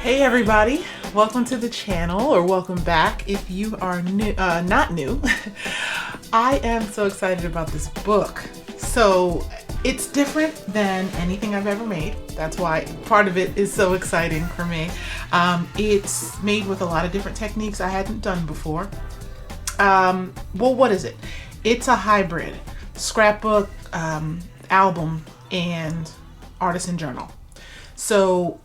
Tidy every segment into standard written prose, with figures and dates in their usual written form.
Hey everybody, welcome to the channel, or welcome back if you are new, not new. I am so excited about this book. So it's different than anything I've ever made. That's why part of it is so exciting for me. It's made with a lot of different techniques I hadn't done before. Well, what is it? It's a hybrid scrapbook, album, and artisan journal. So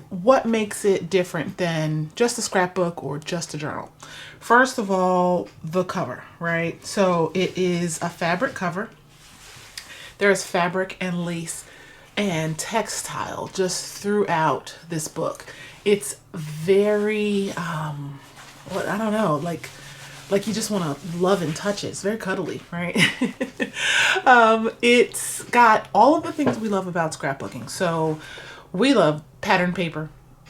what makes it different than just a scrapbook or just a journal? First of all, the cover, right? So it is a fabric cover. There's fabric and lace and textile just throughout this book. It's very, I don't know, like you just want to love and touch it. It's very cuddly, right? It's got all of the things we love about scrapbooking. So we love pattern paper,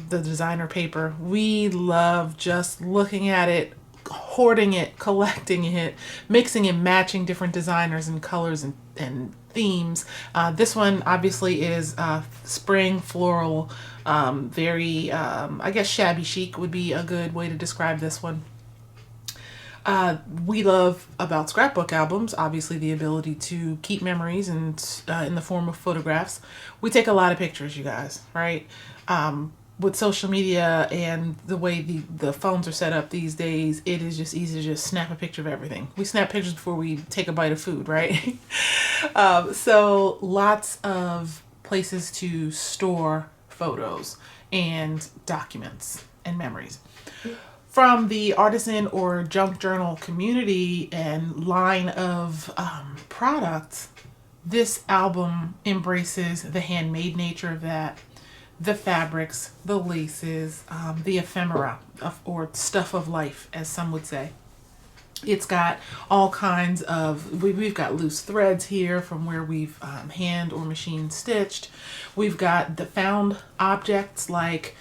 the designer paper. We love just looking at it, hoarding it, collecting it, mixing and matching different designers and colors and themes. This one obviously is spring floral, very, I guess shabby chic would be a good way to describe this one. We love about scrapbook albums, obviously, the ability to keep memories and in the form of photographs. We take a lot of pictures, you guys, right? With social media and the way the phones are set up these days, it is just easy to just snap a picture of everything. We snap pictures before we take a bite of food, right? So lots of places to store photos and documents and memories. From the artisan or junk journal community and line of products, this album embraces the handmade nature of that, the fabrics, the laces, the ephemera or stuff of life, as some would say. It's got all kinds of, we've got loose threads here from where we've hand or machine stitched. We've got the found objects like,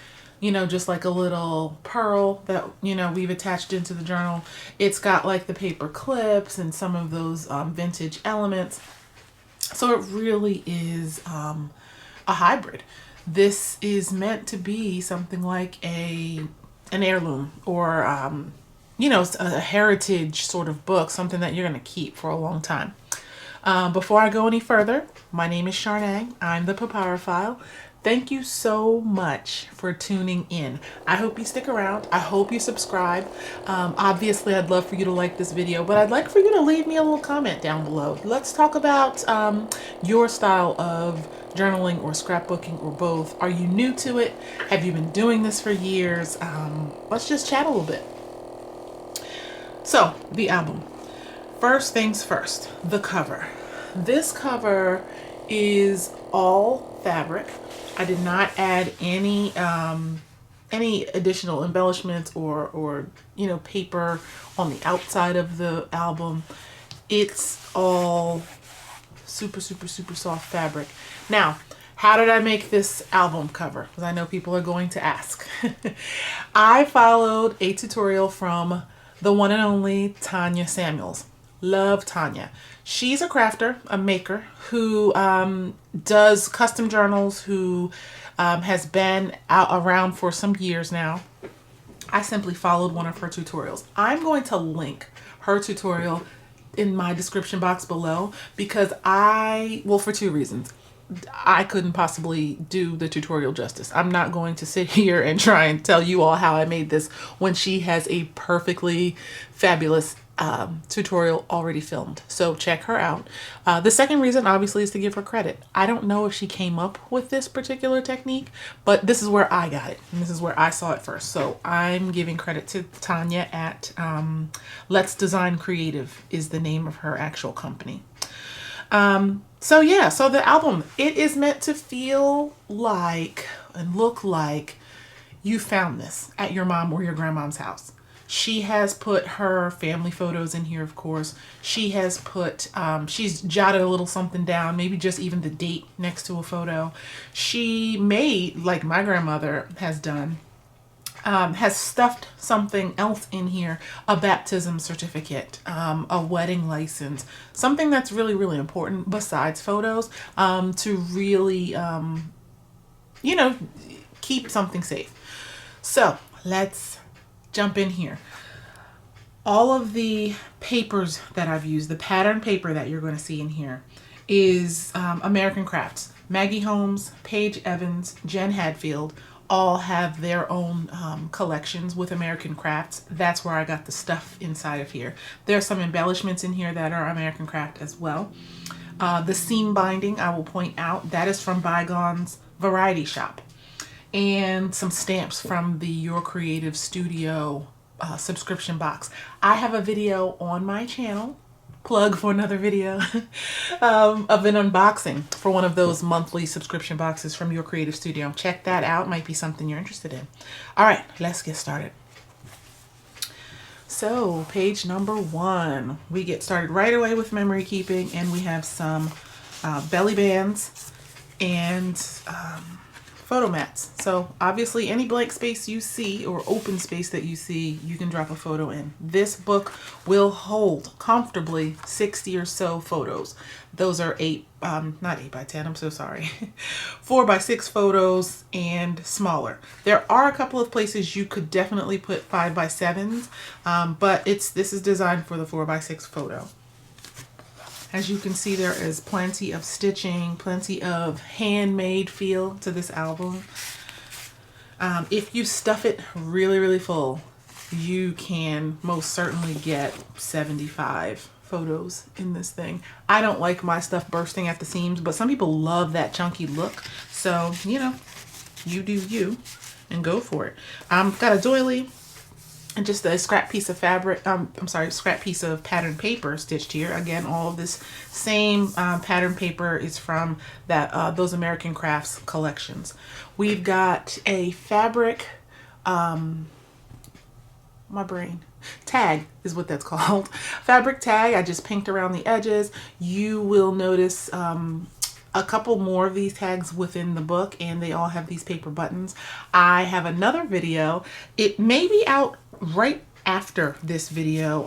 just like a little pearl that, we've attached into the journal. It's got like the paper clips and some of those vintage elements. So it really is a hybrid. This is meant to be something like an heirloom or, a heritage sort of book, something that you're going to keep for a long time. Before I go any further, my name is Charnang. I'm the Papyrophile. Thank you so much for tuning in. I hope you stick around. I hope you subscribe. Obviously, I'd love for you to like this video, but I'd like for you to leave me a little comment down below. Let's talk about your style of journaling or scrapbooking or both. Are you new to it? Have you been doing this for years? Let's just chat a little bit. So, the album. First things first, the cover. This cover is all fabric. I did not add any additional embellishments or paper on the outside of the album. It's all super soft fabric. Now, how did I make this album cover? Because I know people are going to ask. I followed a tutorial from the one and only Tanya Samuels. Love Tanya. She's a crafter, a maker who does custom journals, who has been around for some years now. I simply followed one of her tutorials. I'm going to link her tutorial in my description box below because for two reasons. I couldn't possibly do the tutorial justice. I'm not going to sit here and try and tell you all how I made this when she has a perfectly fabulous tutorial already filmed. So check her out. The second reason obviously is to give her credit. I don't know if she came up with this particular technique, but this is where I got it. And this is where I saw it first. So I'm giving credit to Tanya at Let's Design Creative is the name of her actual company. So the album, it is meant to feel like and look like you found this at your mom or your grandmom's house. She has put her family photos in here, of course. She has put, she's jotted a little something down, maybe just even the date next to a photo. She made, like my grandmother has done, has stuffed something else in here, a baptism certificate, a wedding license, something that's really, really important besides photos, to really, keep something safe. So let's jump in here. All of the papers that I've used, the pattern paper that you're going to see in here is American Crafts. Maggie Holmes, Paige Evans, Jen Hadfield all have their own collections with American Crafts. That's where I got the stuff inside of here. There's some embellishments in here that are American Craft as well. The seam binding, I will point out, that is from Bygones Variety Shop. And some stamps from the Your Creative Studio subscription box. I have a video on my channel, plug for another video, of an unboxing for one of those monthly subscription boxes from Your Creative Studio. Check that out. Might be something you're interested in. All right, let's get started. So page number 1, we get started right away with memory keeping, and we have some belly bands and photo mats. So obviously any blank space you see or open space that you see, you can drop a photo in. This book will hold comfortably 60 or so photos. Those are not 8 by 10, I'm so sorry. 4 by 6 photos and smaller. There are a couple of places you could definitely put 5 by 7s, but this is designed for the 4 by 6 photo. As you can see, there is plenty of stitching, plenty of handmade feel to this album. If you stuff it really, really full, you can most certainly get 75 photos in this thing. I don't like my stuff bursting at the seams, but some people love that chunky look. So, you know, you do you and go for it. Got a doily and just a scrap piece of fabric, scrap piece of pattern paper stitched here. Again, all of this same pattern paper is from those American Crafts collections. We've got a fabric, tag is what that's called. Fabric tag, I just pinked around the edges. You will notice a couple more of these tags within the book, and they all have these paper buttons. I have another video. It may be out right after this video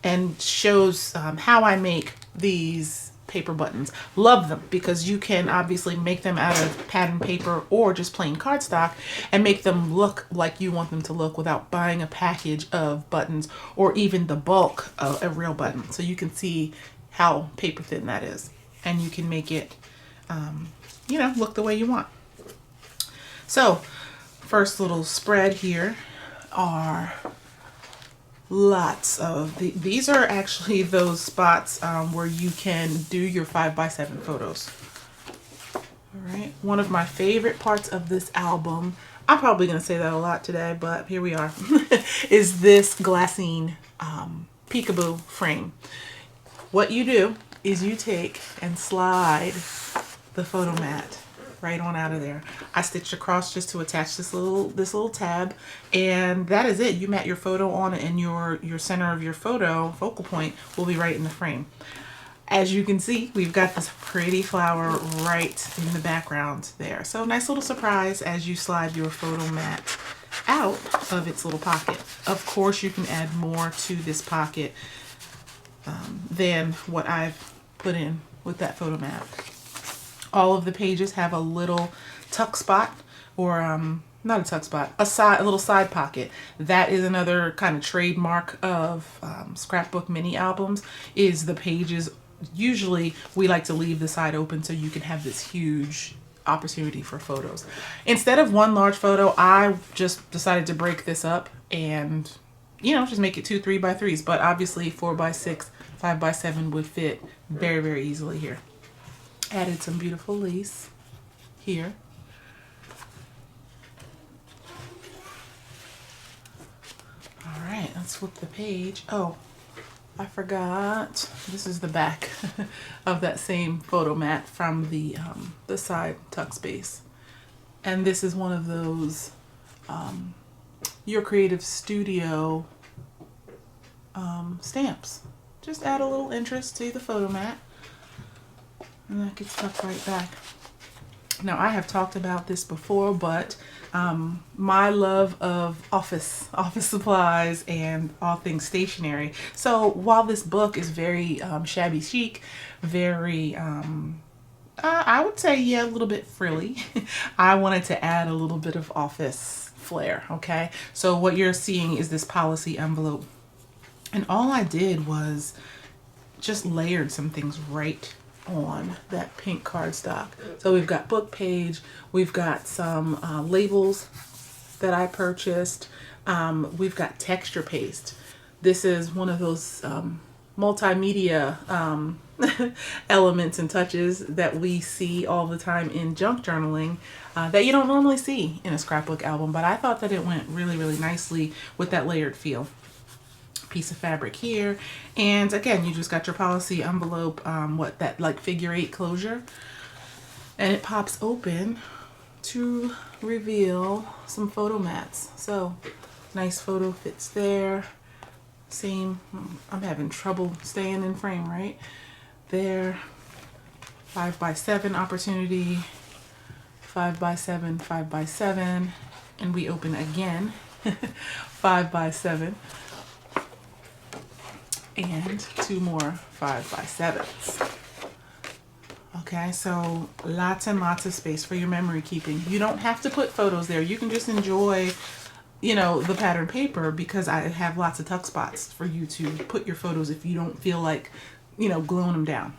and shows how I make these paper buttons. Love them because you can obviously make them out of pattern paper or just plain cardstock and make them look like you want them to look without buying a package of buttons or even the bulk of a real button. So you can see how paper thin that is, and you can make it you know, look the way you want. So first little spread here are lots of these are actually those spots where you can do your 5 by 7 photos. All right, one of my favorite parts of this album, I'm probably gonna say that a lot today, but here we are, is this glassine peekaboo frame. What you do is you take and slide the photo mat right on out of there. I stitched across just to attach this little tab, and that is it. You mat your photo on it, and your center of your focal point will be right in the frame. As you can see, we've got this pretty flower right in the background there. So nice little surprise as you slide your photo mat out of its little pocket. Of course, you can add more to this pocket than what I've put in with that photo mat. All of the pages have a little tuck spot, or not a tuck spot, a little side pocket. That is another kind of trademark of scrapbook mini albums, is the pages. Usually we like to leave the side open so you can have this huge opportunity for photos. Instead of one large photo, I just decided to break this up and, you know, just make it 2 3 by 3s, but obviously 4 by 6, 5 by 7 would fit very, very easily here. Added some beautiful lace here. All right, let's flip the page. Oh, I forgot. This is the back of that same photo mat from the side tuck space. And this is one of those Your Creative Studio stamps. Just add a little interest to the photo mat, and that gets tucked right back. Now, I have talked about this before, but my love of office supplies and all things stationery. So while this book is very shabby chic, very, I would say, yeah, a little bit frilly, I wanted to add a little bit of office flair. Okay, so what you're seeing is this policy envelope, and all I did was just layered some things right on that pink cardstock. So we've got book page, we've got some labels that I purchased, we've got texture paste. This is one of those multimedia elements and touches that we see all the time in junk journaling that you don't normally see in a scrapbook album, but I thought that it went really, really nicely with that layered feel. Piece of fabric here, and again, you just got your policy envelope, what that like figure 8 closure, and it pops open to reveal some photo mats. So nice photo fits there. Same, I'm having trouble staying in frame right there. 5x7 opportunity, 5x7, 5x7, and we open again. 5x7. And 2 more 5x7s. Okay, so lots and lots of space for your memory keeping. You don't have to put photos there. You can just enjoy, you know, the pattern paper, because I have lots of tuck spots for you to put your photos if you don't feel like, you know, gluing them down.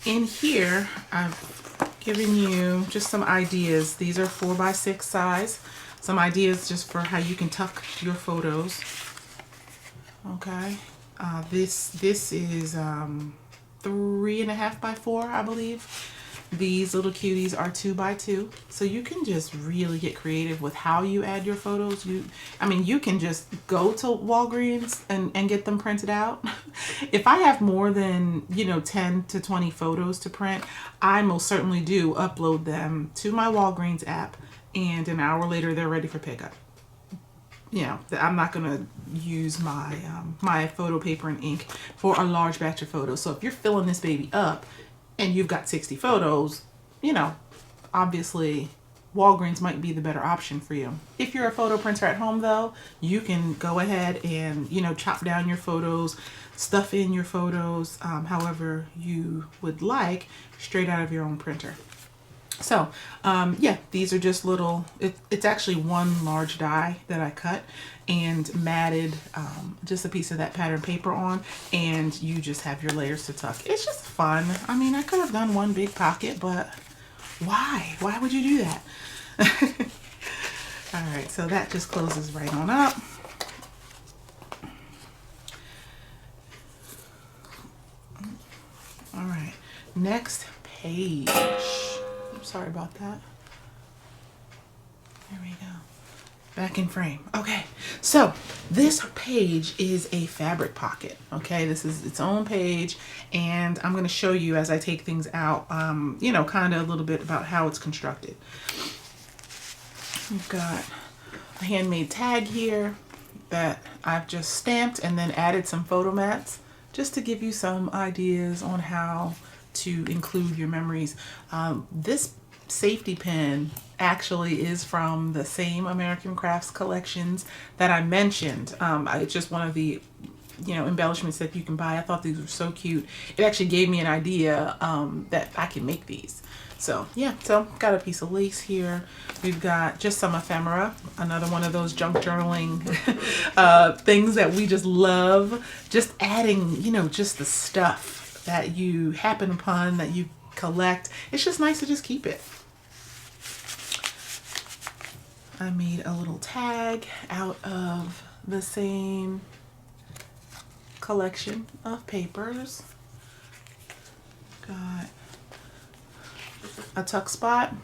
In here, I've given you just some ideas. These are 4x6 size. Some ideas just for how you can tuck your photos. Okay, this is 3.5x4, I believe. These little cuties are 2x2, so you can just really get creative with how you add your photos. I mean, you can just go to Walgreens and get them printed out. If I have more than, you know, 10 to 20 photos to print, I most certainly do upload them to my Walgreens app, and an hour later they're ready for pickup. You know, I'm not gonna use my my photo paper and ink for a large batch of photos. So if you're filling this baby up and you've got 60 photos, you know, obviously Walgreens might be the better option for you. If you're a photo printer at home though, you can go ahead and, you know, chop down your photos, stuff in your photos, however you would like, straight out of your own printer. So, yeah, these are just little, it's actually one large die that I cut and matted just a piece of that pattern paper on, and you just have your layers to tuck. It's just fun. I mean, I could have done one big pocket, but why? Why would you do that? All right, so that just closes right on up. All right, next page. Sorry about that. There we go. Back in frame. Okay, so this page is a fabric pocket. Okay, this is its own page, and I'm going to show you as I take things out, you know, kind of a little bit about how it's constructed. We've got a handmade tag here that I've just stamped and then added some photo mats just to give you some ideas on how to include your memories. This safety pin actually is from the same American Crafts collections that I mentioned. It's just one of the, you know, embellishments that you can buy. I thought these were so cute. It actually gave me an idea that I can make these. So yeah, so got a piece of lace here. We've got just some ephemera, another one of those junk journaling things that we just love. Just adding, you know, just the stuff that you happen upon, that you collect. It's just nice to just keep it. I made a little tag out of the same collection of papers. Got a tuck spot,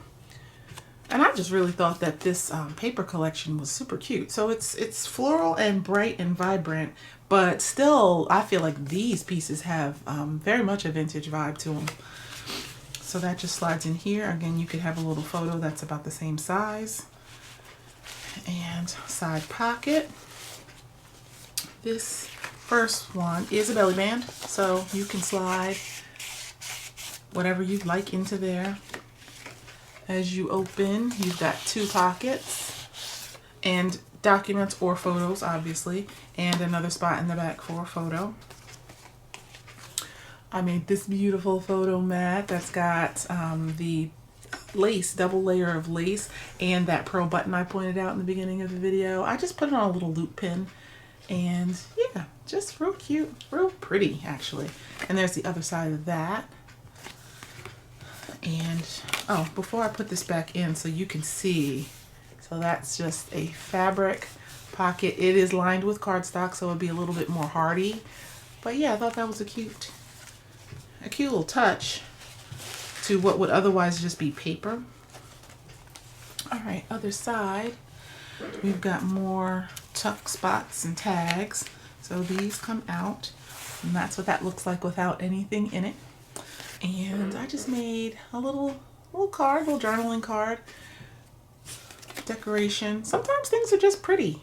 and I just really thought that this paper collection was super cute. So it's floral and bright and vibrant, but still I feel like these pieces have very much a vintage vibe to them. So that just slides in here. Again, you could have a little photo that's about the same size. And side pocket. This first one is a belly band, so you can slide whatever you'd like into there. As you open, you've got 2 pockets and documents or photos, obviously, and another spot in the back for a photo. I made this beautiful photo mat that's got the lace, double layer of lace, and that pearl button I pointed out in the beginning of the video. I just put it on a little loop pin, and yeah, just real cute, real pretty actually. And there's the other side of that. And oh, before I put this back in so you can see, so that's just a fabric pocket. It is lined with cardstock, so it'll be a little bit more hardy. But yeah, I thought that was a cute little touch to what would otherwise just be paper. All right, other side, we've got more tuck spots and tags. So these come out, and that's what that looks like without anything in it. And I just made a little card, little journaling card, decoration. Sometimes things are just pretty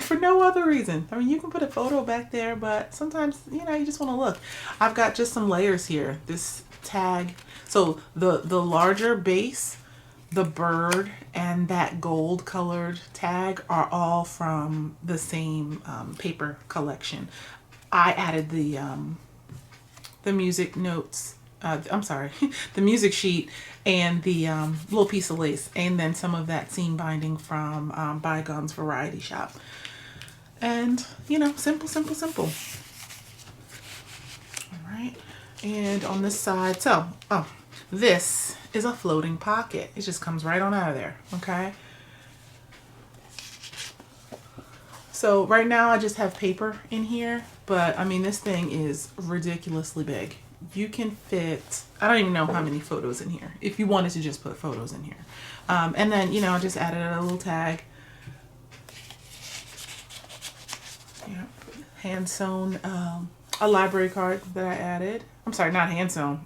for no other reason. I mean, you can put a photo back there, but sometimes, you know, you just want to look. I've got just some layers here. This tag, so the larger base, the bird, and that gold colored tag are all from the same paper collection. I added the music notes, I'm sorry, the music sheet and the little piece of lace, and then some of that seam binding from Bygones Variety Shop. And, you know, simple, simple, simple. All right. And on this side, so, oh, this is a floating pocket. It just comes right on out of there, okay? So right now I just have paper in here, but I mean, this thing is ridiculously big. You can fit, I don't even know how many photos in here, if you wanted to just put photos in here. And then, you know, I just added a little tag. Yeah, hand sewn, a library card that I added. I'm sorry, not hand sewn,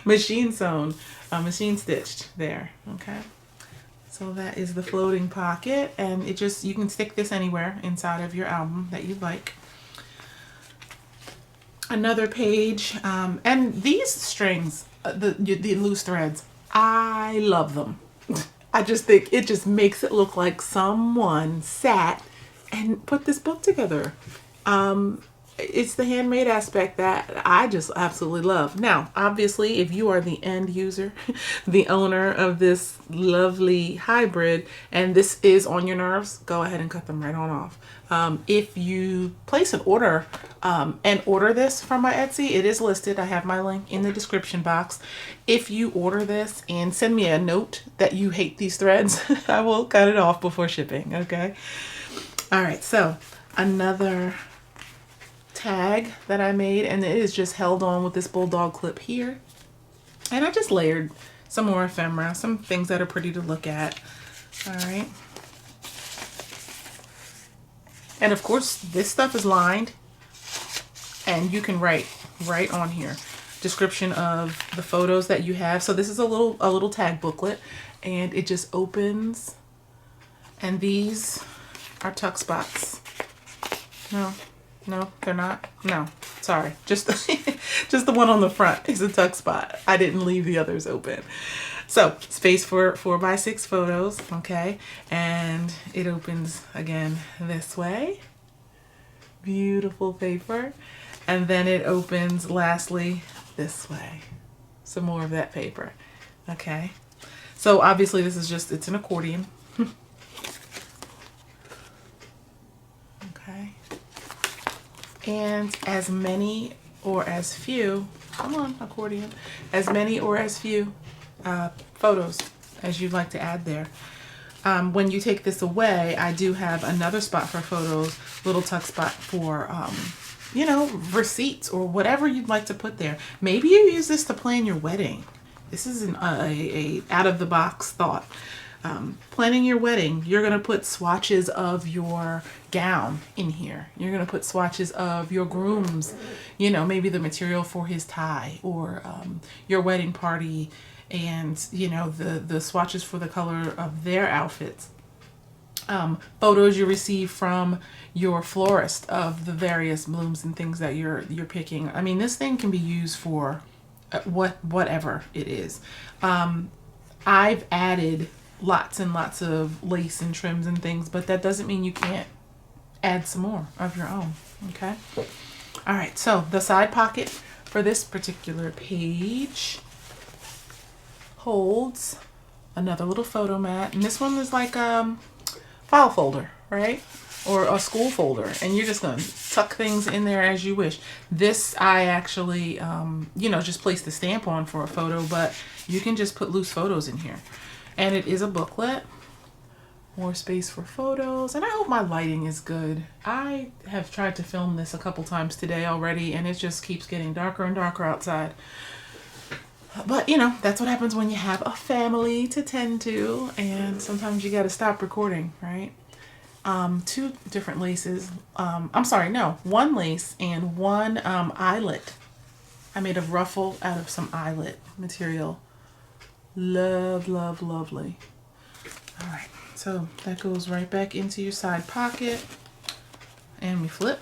machine sewn, machine stitched there. Okay. So that is the floating pocket, and it just, you can stick this anywhere inside of your album that you'd like. Another page, and these strings, the loose threads, I love them. I just think it just makes it look like someone sat and put this book together. It's the handmade aspect that I just absolutely love. Now, obviously, if you are the end user, the owner of this lovely hybrid, and this is on your nerves, go ahead and cut them right on off. If you place an order and order this from my Etsy, it is listed. I have my link in the description box. If you order this and send me a note that you hate these threads, I will cut it off before shipping, okay? All right, so another tag that I made, and it is just held on with this bulldog clip here. And I just layered some more ephemera, some things that are pretty to look at. All right. And of course, this stuff is lined, and you can write right on here description of the photos that you have. So this is a little tag booklet, and it just opens, and these are tuck spots. No, they're not. No, sorry. Just just the one on the front is a tuck spot. I didn't leave the others open. So space for 4x6 photos, okay? And it opens again this way. Beautiful paper. And then it opens lastly this way. Some more of that paper, okay? So obviously this is just, it's an accordion. Okay. And as many or as few, come on accordion, as many or as few photos as you'd like to add there. When you take this away, I do have another spot for photos, little tuck spot for, you know, receipts or whatever you'd like to put there. Maybe you use this to plan your wedding. This is a out of the box thought. Planning your wedding, you're going to put swatches of your gown in here. You're going to put swatches of your groom's, you know, maybe the material for his tie, or your wedding party, and, you know, the swatches for the color of their outfits. Photos you receive from your florist of the various blooms and things that you're picking. I mean, this thing can be used for whatever it is. I've added lots and lots of lace and trims and things, but that doesn't mean you can't add some more of your own, okay? All right, so the side pocket for this particular page holds another little photo mat, and this one is like file folder, right? Or a school folder, and you're just gonna tuck things in there as you wish. This I actually, you know, just place the stamp on for a photo, but you can just put loose photos in here. And it is a booklet. More space for photos, and I hope my lighting is good. I have tried to film this a couple times today already, and it just keeps getting darker and darker outside. But, you know, that's what happens when you have a family to tend to, and sometimes you got to stop recording, right? 2 different laces. I'm sorry, no, 1 lace and 1 eyelet. I made a ruffle out of some eyelet material. Love, love, lovely. All right, so that goes right back into your side pocket, and we flip.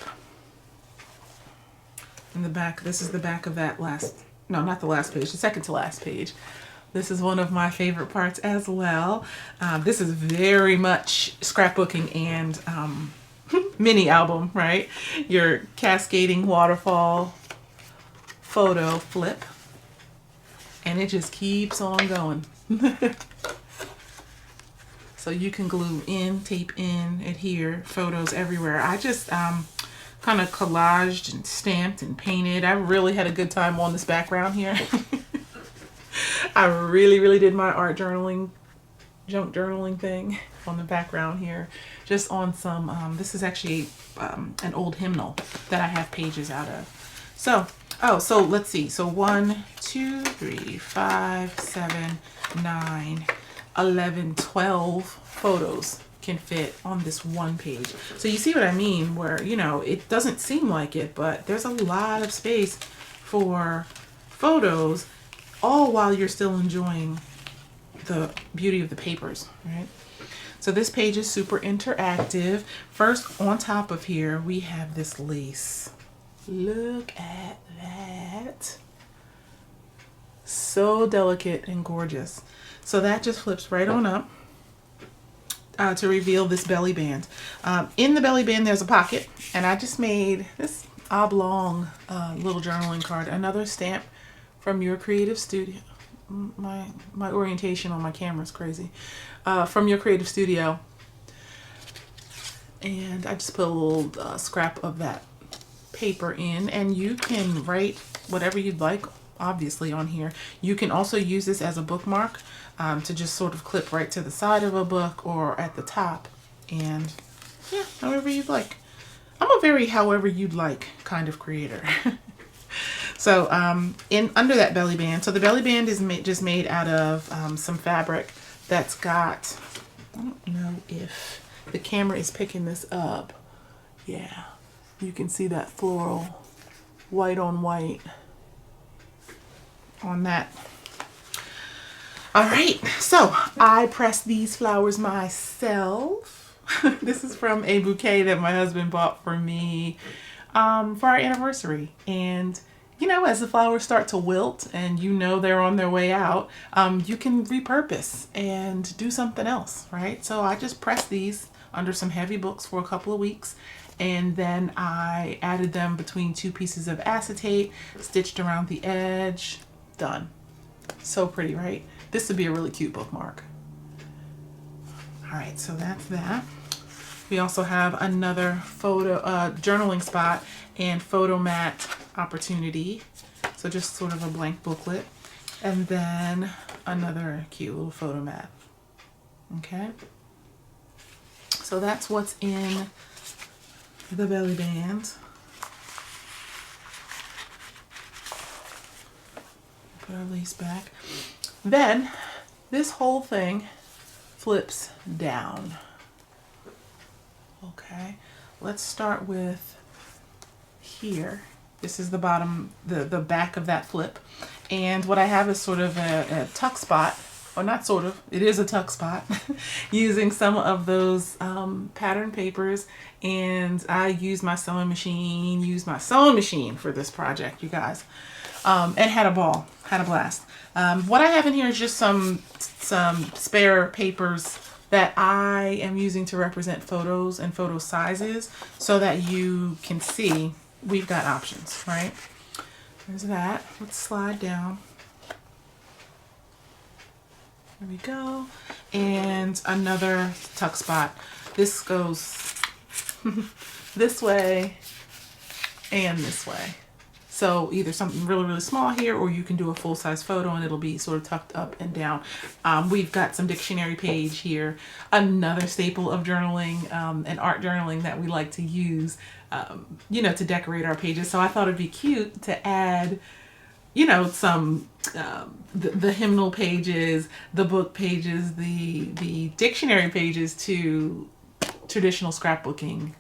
In the back, this is the back of that last, no, not the last page, the second to last page. This is one of my favorite parts as well. This is very much scrapbooking and mini album, right? Your cascading waterfall photo flip. And it just keeps on going. So you can glue in, tape in, adhere, photos everywhere. I just kind of collaged and stamped and painted. I really had a good time on this background here. I really did my art journaling, junk journaling thing on the background here. Just on some, this is actually an old hymnal that I have pages out of. So, oh, so let's see. So 1, 2, 3, 5, 7, 9, 11, 12 photos can fit on this one page. So you see what I mean, where, you know, it doesn't seem like it, but there's a lot of space for photos, all while you're still enjoying the beauty of the papers, right? So this page is super interactive. First, on top of here, we have this lace. Look at that. So delicate and gorgeous. So that just flips right on up to reveal this belly band. In the belly band, there's a pocket, and I just made this oblong little journaling card. Another stamp from your creative studio. My orientation on my camera is crazy. From your creative studio. And I just put a little scrap of that paper in, and you can write whatever you'd like, obviously, on here. You can also use this as a bookmark to just sort of clip right to the side of a book or at the top, and yeah, however you'd like. I'm a very however you'd like kind of creator. So in under that belly band, so the belly band is just made out of some fabric that's got, I don't know if the camera is picking this up. Yeah, you can see that floral white on white on that. All right, so I pressed these flowers myself. This is from a bouquet that my husband bought for me for our anniversary. And you know, as the flowers start to wilt and you know they're on their way out, you can repurpose and do something else, right? So I just pressed these under some heavy books for a couple of weeks, and then I added them between 2 pieces of acetate, stitched around the edge, done. So pretty, right? This would be a really cute bookmark. All right, so that's that. We also have another photo journaling spot and photo mat opportunity. So just sort of a blank booklet. And then another cute little photo mat. Okay. So that's what's in the belly band. Put our lace back. Then this whole thing flips down. Okay, let's start with here. This is the bottom, the back of that flip. And what I have is sort of a tuck spot, or not sort of, it is a tuck spot, using some of those pattern papers. And I used my sewing machine for this project, you guys. And had a ball, had a blast. What I have in here is just some spare papers that I am using to represent photos and photo sizes, so that you can see we've got options, right? There's that. Let's slide down. There we go. And another tuck spot. This goes this way and this way. So either something really, really small here, or you can do a full-size photo and it'll be sort of tucked up and down. We've got some dictionary page here, another staple of journaling and art journaling that we like to use, you know, to decorate our pages. So I thought it'd be cute to add, you know, some the hymnal pages, the book pages, the dictionary pages to traditional scrapbooking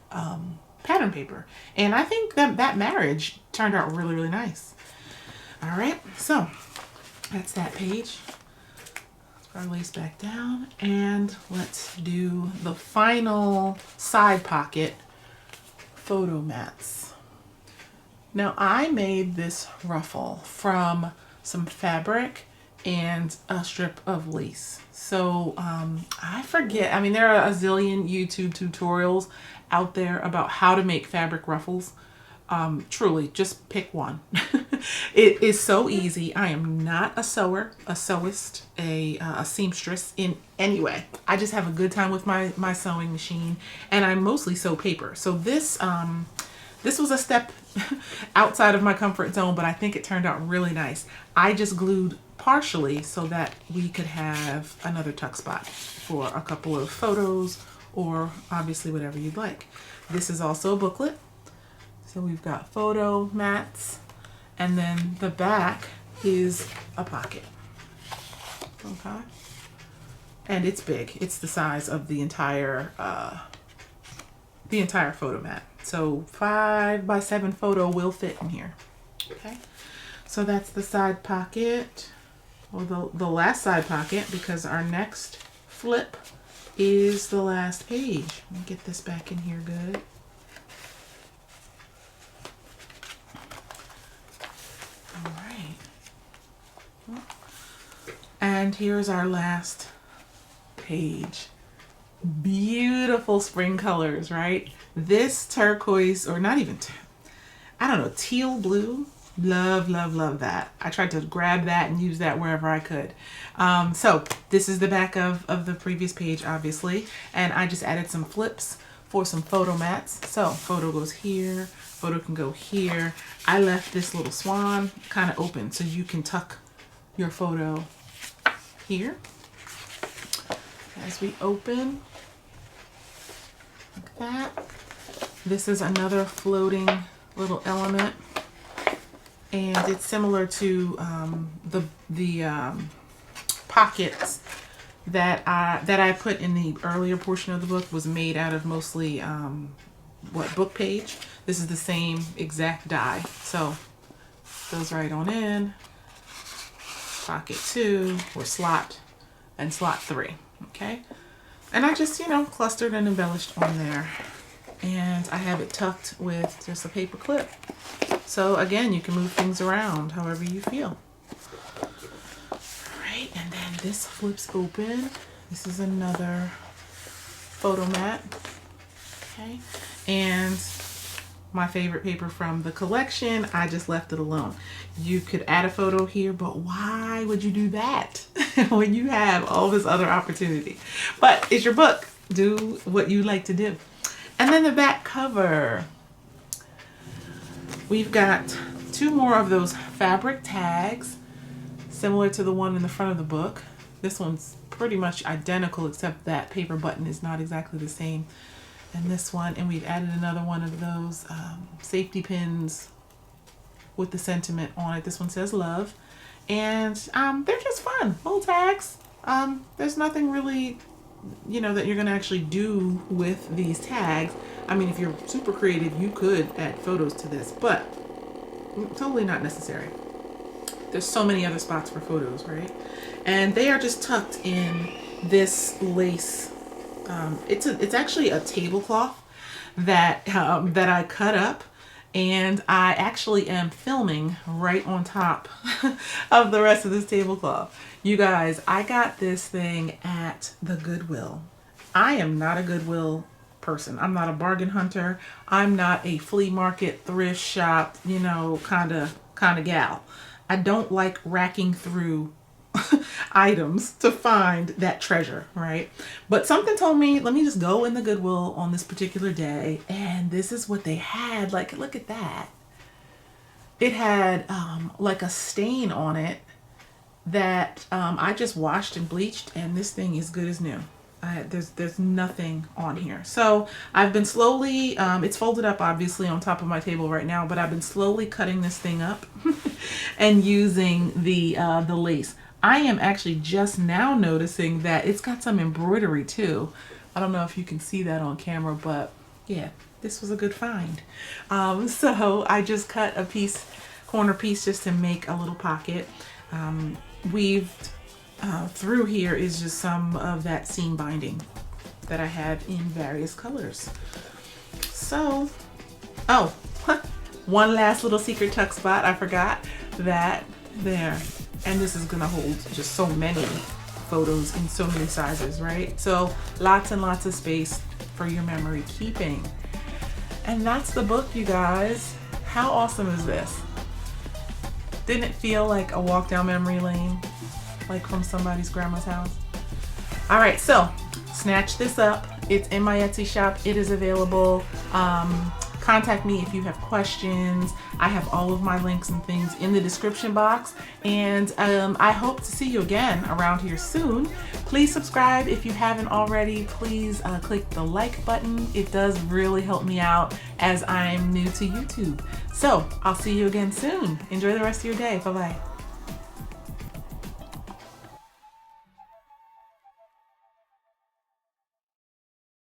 pattern paper. And I think that marriage turned out really, really nice. All right, so that's that page. Let's put our lace back down and let's do the final side pocket photo mats. Now I made this ruffle from some fabric and a strip of lace. So I forget, I mean, there are a zillion YouTube tutorials out there about how to make fabric ruffles. Truly, just pick one. It is so easy. I am not a sewer, a sewist, a seamstress in any way. I just have a good time with my sewing machine, and I mostly sew paper. So this was a step outside of my comfort zone, but I think it turned out really nice. I just glued partially so that we could have another tuck spot for a couple of photos, or obviously whatever you'd like. This is also a booklet. So we've got photo mats, and then the back is a pocket. Okay. And it's big. It's the size of the entire photo mat. So 5x7 photo will fit in here. Okay. So that's the side pocket, or the last side pocket, because our next flip is the last page. Let me get this back in here good. All right. And here's our last page. Beautiful spring colors, right? This turquoise, or not even, I don't know, teal blue. Love, love, love that. I tried to grab that and use that wherever I could. So this is the back of the previous page, obviously. And I just added some flips for some photo mats. So photo goes here, photo can go here. I left this little swan kind of open so you can tuck your photo here. As we open, like that. This is another floating little element. And it's similar to the pockets that I put in the earlier portion of the book. Was made out of mostly book page. This is the same exact die, so goes right on in. Pocket 2 or slot, and slot 3. Okay, and I just, you know, clustered and embellished on there. And I have it tucked with just a paper clip. So again, you can move things around however you feel. All right, and then this flips open. This is another photo mat. Okay, and my favorite paper from the collection, I just left it alone. You could add a photo here, but why would you do that when you have all this other opportunity? But it's your book. Do what you like to do. And then the back cover. We've got 2 more of those fabric tags, similar to the one in the front of the book. This one's pretty much identical, except that paper button is not exactly the same. And this one, and we've added another one of those safety pins with the sentiment on it. This one says love. And they're just fun, little tags. There's nothing really, you know, that you're gonna actually do with these tags. I mean, if you're super creative, you could add photos to this, but totally not necessary. There's so many other spots for photos, right? And they are just tucked in this lace. It's actually a tablecloth that I cut up, and I actually am filming right on top of the rest of this tablecloth. You guys, I got this thing at the Goodwill. I am not a Goodwill person. I'm not a bargain hunter. I'm not a flea market, thrift shop, you know, kind of gal. I don't like racking through items to find that treasure, right? But something told me, let me just go in the Goodwill on this particular day, and this is what they had. Like, look at that. It had like a stain on it that I just washed and bleached, and this thing is good as new. There's nothing on here. So I've been slowly, it's folded up obviously on top of my table right now, but I've been slowly cutting this thing up and using the lace. I am actually just now noticing that it's got some embroidery too. I don't know if you can see that on camera, but yeah, this was a good find. So I just cut a piece, corner piece, just to make a little pocket. Weaved through here is just some of that seam binding that I have in various colors. So, oh, one last little secret tuck spot. I forgot that there. And this is gonna hold just so many photos in so many sizes, right? So lots and lots of space for your memory keeping. And that's the book, you guys. How awesome is this? Didn't it feel like a walk down memory lane? Like from somebody's grandma's house? All right, so snatch this up. It's in my Etsy shop. It is available. Contact me if you have questions. I have all of my links and things in the description box. And I hope to see you again around here soon. Please subscribe if you haven't already. Please click the like button. It does really help me out as I'm new to YouTube. So I'll see you again soon. Enjoy the rest of your day. Bye-bye.